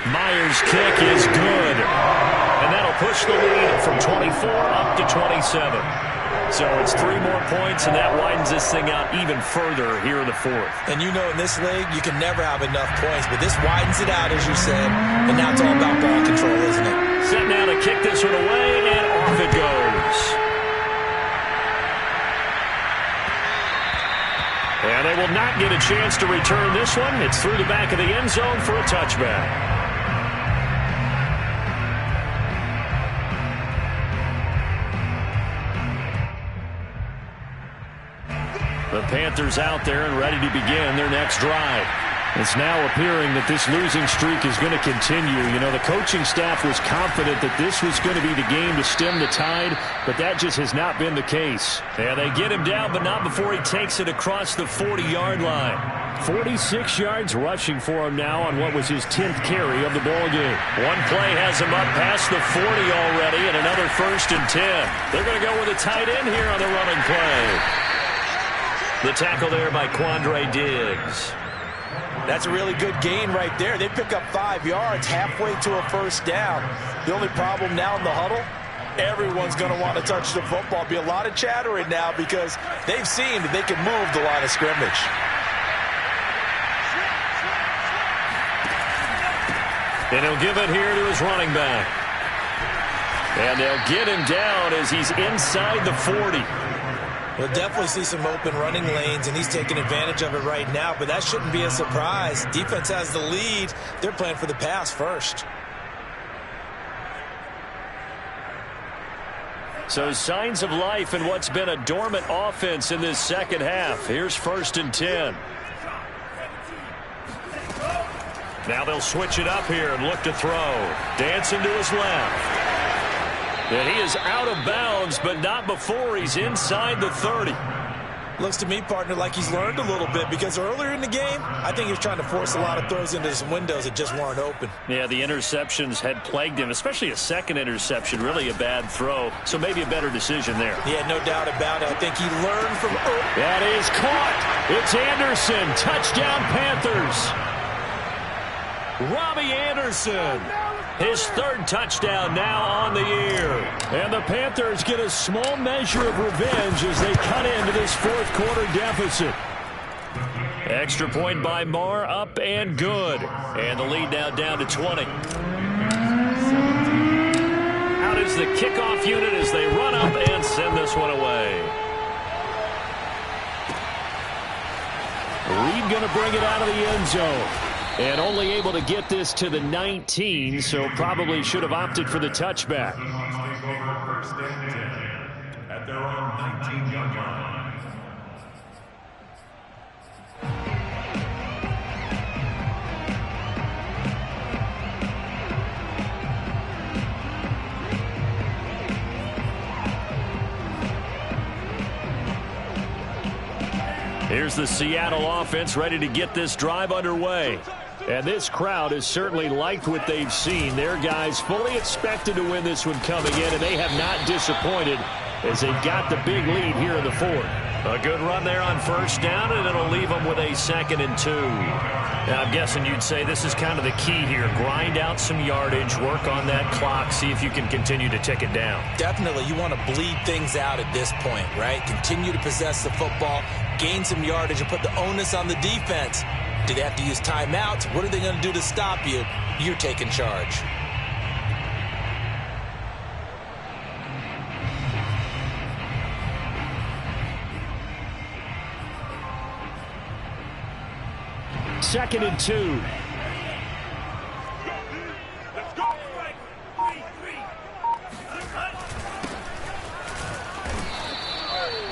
Myers' kick is good. And that'll push the lead from 24 up to 27. So it's 3 more points, and that widens this thing out even further here in the 4th. And you know in this league, you can never have enough points, but this widens it out, as you said. And now it's all about ball control, isn't it? Set now to kick this one away, and off it goes. And they will not get a chance to return this one. It's through the back of the end zone for a touchback. The Panthers out there and ready to begin their next drive. It's now appearing that this losing streak is going to continue. You know, the coaching staff was confident that this was going to be the game to stem the tide, but that just has not been the case. And they get him down, but not before he takes it across the 40-yard line. 46 yards rushing for him now on what was his 10th carry of the ball game. One play has him up past the 40 already, and another 1st and 10. They're going to go with a tight end here on the running play. The tackle there by Quandre Diggs. That's a really good gain right there. They pick up 5 yards halfway to a first down. The only problem now in the huddle, everyone's going to want to touch the football. Be a lot of chattering now because they've seen that they can move the line of scrimmage. And he'll give it here to his running back. And they'll get him down as he's inside the 40. We'll definitely see some open running lanes, and he's taking advantage of it right now, but that shouldn't be a surprise. Defense has the lead. They're playing for the pass first. So signs of life in what's been a dormant offense in this second half. Here's 1st and 10. Now they'll switch it up here and look to throw. Dancing to his left. And he is out of bounds, but not before he's inside the 30. Looks to me, partner, like he's learned a little bit, because earlier in the game, I think he was trying to force a lot of throws into some windows that just weren't open. Yeah, the interceptions had plagued him, especially a second interception, really a bad throw. So maybe a better decision there. Yeah, no doubt about it. I think he learned from early. That is caught. It's Anderson. Touchdown, Panthers. Robbie Anderson. His third touchdown now on the year. And the Panthers get a small measure of revenge as they cut into this fourth quarter deficit. Extra point by Marr, up and good. And the lead now down to 20. Out is the kickoff unit as they run up and send this one away. Reed going to bring it out of the end zone. And only able to get this to the 19, so probably should have opted for the touchback. First and 10 at their own 19-yard line. Here's the Seattle offense ready to get this drive underway. And this crowd has certainly liked what they've seen. Their guys fully expected to win this one coming in, and they have not disappointed as they got the big lead here in the fourth. A good run there on first down, and it'll leave them with a 2nd and 2. Now, I'm guessing you'd say this is kind of the key here. Grind out some yardage, work on that clock, see if you can continue to tick it down. Definitely, you want to bleed things out at this point, right? Continue to possess the football, gain some yardage, and put the onus on the defense. Do they have to use timeouts? What are they going to do to stop you? You're taking charge. Second and 2.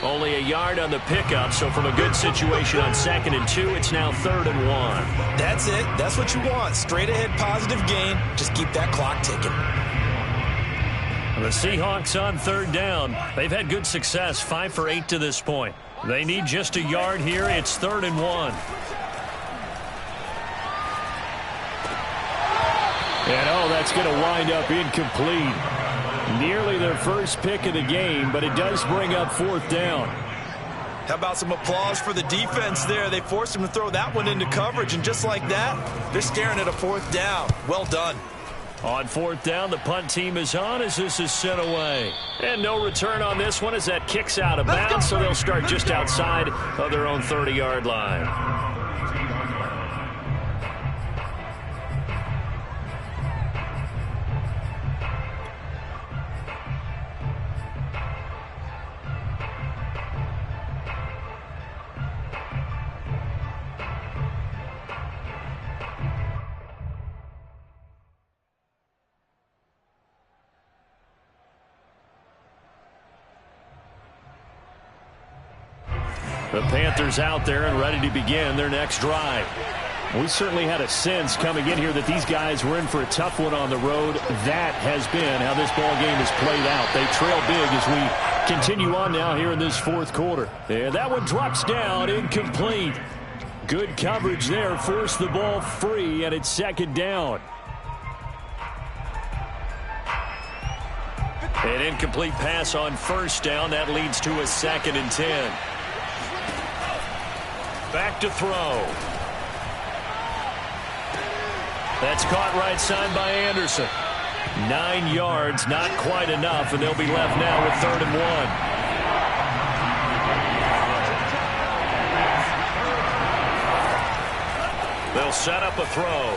Only a yard on the pickup, so from a good situation on 2nd and 2, it's now 3rd and 1. That's it. That's what you want. Straight ahead positive gain. Just keep that clock ticking. The Seahawks on 3rd down. They've had good success, 5 for 8 to this point. They need just a yard here. It's 3rd and 1. And oh, that's going to wind up incomplete. Nearly their first pick of the game, but it does bring up 4th down. How about some applause for the defense there? They forced him to throw that one into coverage, and just like that, they're staring at a 4th down. Well done. On 4th down, the punt team is on as this is sent away. And no return on this one as that kicks out of bounds, so they'll start just outside of their own 30-yard line. The Panthers out there and ready to begin their next drive. We certainly had a sense coming in here that these guys were in for a tough one on the road. That has been how this ball game has played out. They trail big as we continue on now here in this fourth quarter. And that one drops down, incomplete. Good coverage there, forced the ball free, and it's 2nd down. An incomplete pass on 1st down. That leads to a 2nd and 10. Back to throw. That's caught right side by Anderson. 9 yards, not quite enough, and they'll be left now with 3rd and 1. They'll set up a throw.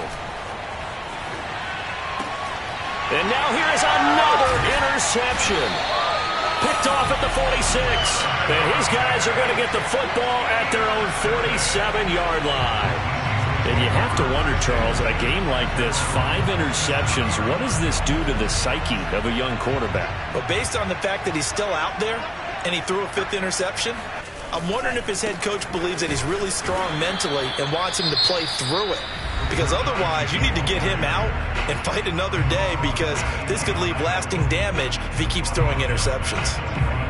And now here is another interception. Picked off at the 46. And his guys are going to get the football at their own 47-yard line. And you have to wonder, Charles, a game like this, 5 interceptions, what does this do to the psyche of a young quarterback? But based on the fact that he's still out there and he threw a 5th interception, I'm wondering if his head coach believes that he's really strong mentally and wants him to play through it. Because otherwise, you need to get him out and fight another day, because this could leave lasting damage if he keeps throwing interceptions.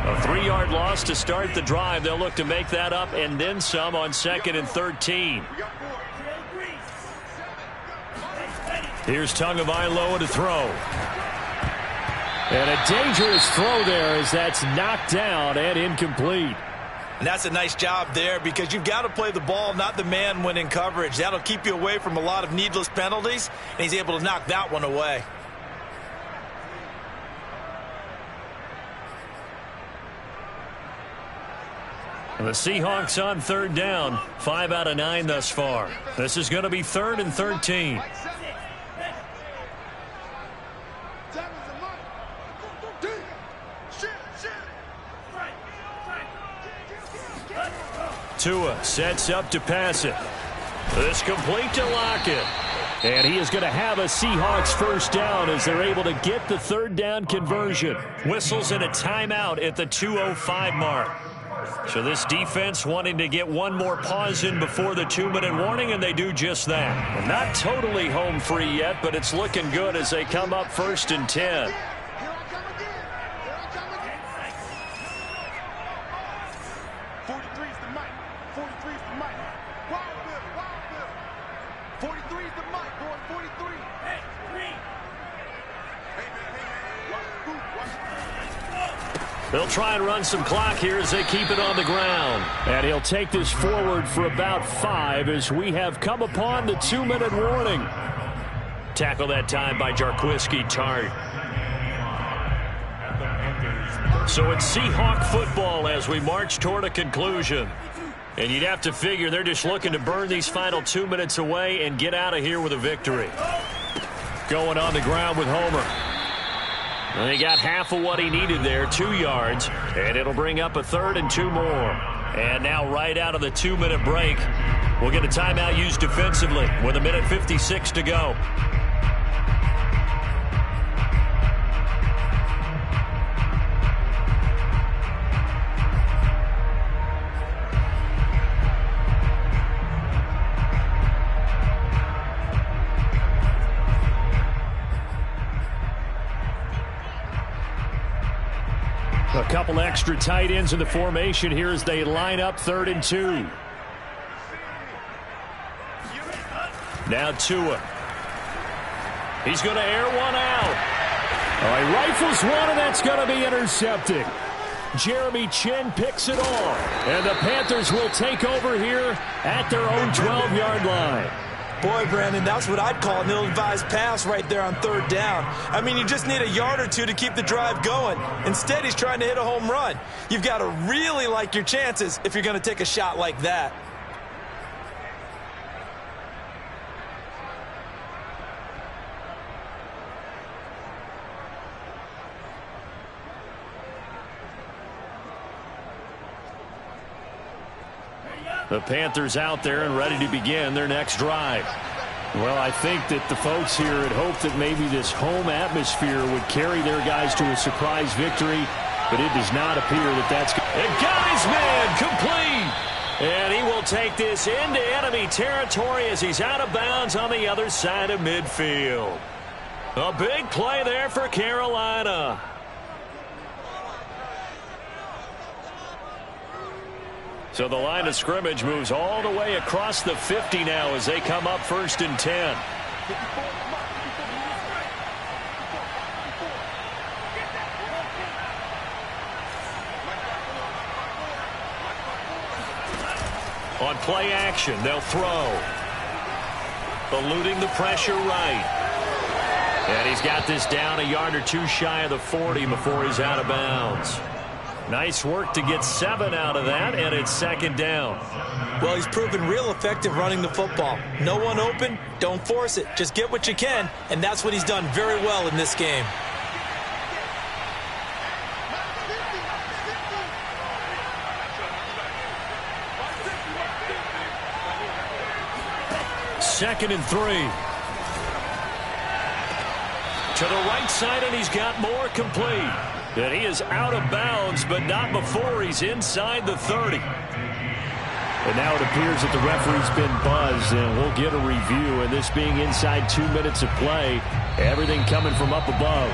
A 3-yard loss to start the drive. They'll look to make that up and then some on 2nd and 13. Here's Tagovailoa to throw. And a dangerous throw there as that's knocked down and incomplete. And that's a nice job there because you've got to play the ball, not the man when in coverage. That'll keep you away from a lot of needless penalties, and he's able to knock that one away. The Seahawks on 3rd down. 5 out of 9 thus far. This is going to be 3rd and 13. Tua sets up to pass it. This complete to Lockett. And he is going to have a Seahawks first down as they're able to get the 3rd down conversion. Whistles and a timeout at the 2:05 mark. So this defense wanting to get one more pause in before the 2-minute warning, and they do just that. Well, not totally home free yet, but it's looking good as they come up 1st and 10. They'll try and run some clock here as they keep it on the ground. And he'll take this forward for about 5 as we have come upon the 2-minute warning. Tackle that time by Jarquiski Tart. So it's Seahawk football as we march toward a conclusion. And you'd have to figure they're just looking to burn these final 2 minutes away and get out of here with a victory. Going on the ground with Homer. And he got half of what he needed there, 2 yards, and it'll bring up a 3rd and 2 more. And now right out of the 2-minute break, we'll get a timeout used defensively with 1:56 to go. A couple extra tight ends in the formation here as they line up 3rd and 2. Now Tua. He's going to air one out. He rifles one, and that's going to be intercepted. Jeremy Chin picks it off. And the Panthers will take over here at their own 12-yard line. Boy, Brandon, that's what I'd call an ill-advised pass right there on 3rd down. I mean, you just need a yard or 2 to keep the drive going. Instead, he's trying to hit a home run. You've got to really like your chances if you're going to take a shot like that. The Panthers out there and ready to begin their next drive. Well, I think that the folks here had hoped that maybe this home atmosphere would carry their guys to a surprise victory, but it does not appear that that's good. And got his man complete. And he will take this into enemy territory as he's out of bounds on the other side of midfield. A big play there for Carolina. So the line of scrimmage moves all the way across the 50 now as they come up 1st and 10. On play action, they'll throw. Eluding the pressure right. And he's got this down a yard or 2 shy of the 40 before he's out of bounds. Nice work to get 7 out of that, and it's 2nd down. Well, he's proven real effective running the football. No one open, don't force it. Just get what you can, and that's what he's done very well in this game. Second and 3. To the right side, and he's got more complete. And he is out of bounds, but not before he's inside the 30. And now it appears that the referee's been buzzed, and we'll get a review. And this being inside 2 minutes of play, everything coming from up above.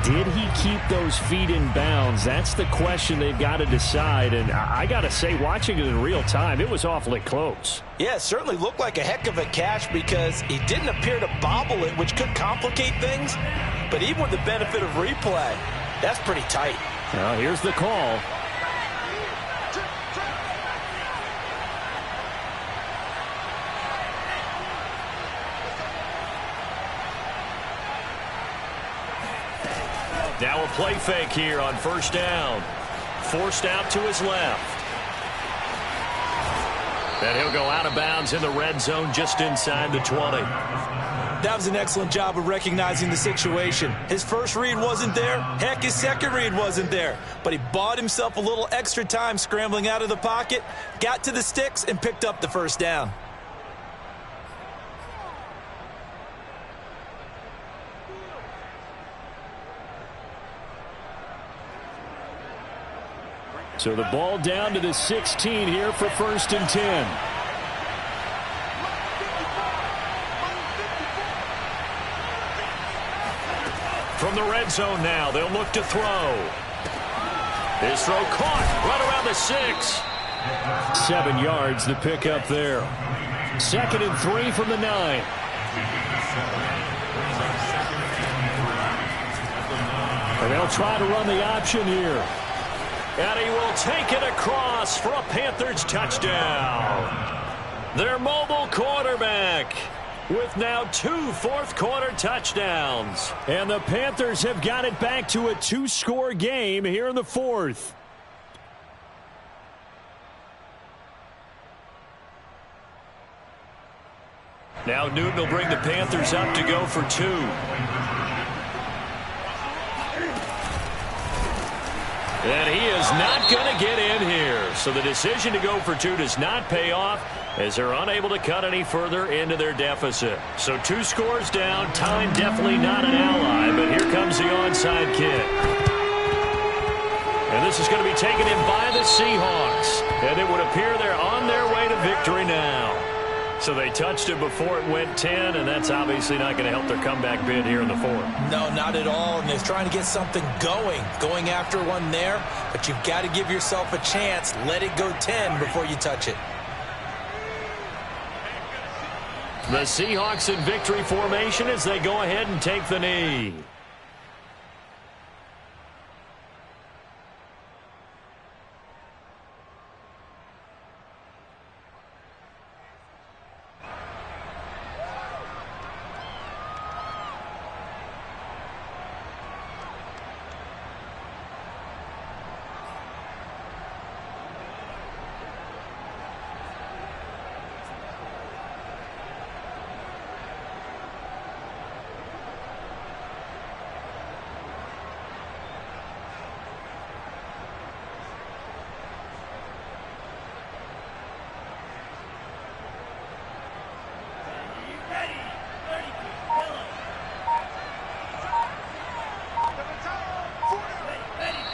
did he keep those feet in bounds? That's the question they've got to decide. And I got to say, watching it in real time, it was awfully close. Yeah, it certainly looked like a heck of a catch because he didn't appear to bobble it, which could complicate things. But even with the benefit of replay, that's pretty tight. Well, here's the call. Now a play fake here on first down. Forced out to his left. And he'll go out of bounds in the red zone just inside the 20. That was an excellent job of recognizing the situation. His first read wasn't there. Heck, his second read wasn't there. But he bought himself a little extra time scrambling out of the pocket, got to the sticks, and picked up the first down. So the ball down to the 16 here for 1st and 10. From the red zone now, they'll look to throw. His throw caught right around the 6. 7 yards the pickup there. 2nd and 3 from the 9. And they'll try to run the option here. And he will take it across for a Panthers touchdown. Their mobile quarterback with now 2 fourth-quarter touchdowns. And the Panthers have got it back to a 2-score game here in the 4th. Now Newton will bring the Panthers up to go for 2. And he is not going to get in here. So the decision to go for 2 does not pay off as they're unable to cut any further into their deficit. So 2 scores down. Time definitely not an ally, but here comes the onside kick. And this is going to be taken in by the Seahawks. And it would appear they're on their way to victory now. So they touched it before it went 10, and that's obviously not going to help their comeback bid here in the 4th. No, not at all. And they're trying to get something going after one there. But you've got to give yourself a chance. Let it go 10 before you touch it. The Seahawks in victory formation as they go ahead and take the knee.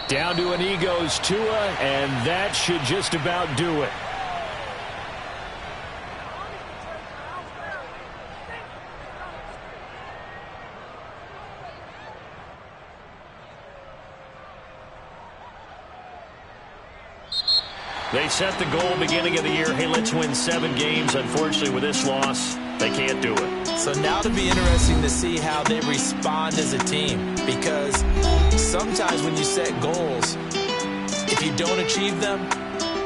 Down to a knee goes Tua, and that should just about do it. They set the goal beginning of the year. Hey, let's win 7 games. Unfortunately, with this loss, they can't do it. So now it'll be interesting to see how they respond as a team. Because sometimes when you set goals, if you don't achieve them,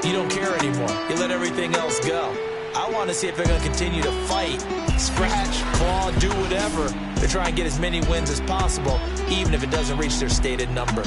you don't care anymore. You let everything else go. I want to see if they're going to continue to fight, scratch, claw, do whatever to try and get as many wins as possible, even if it doesn't reach their stated number.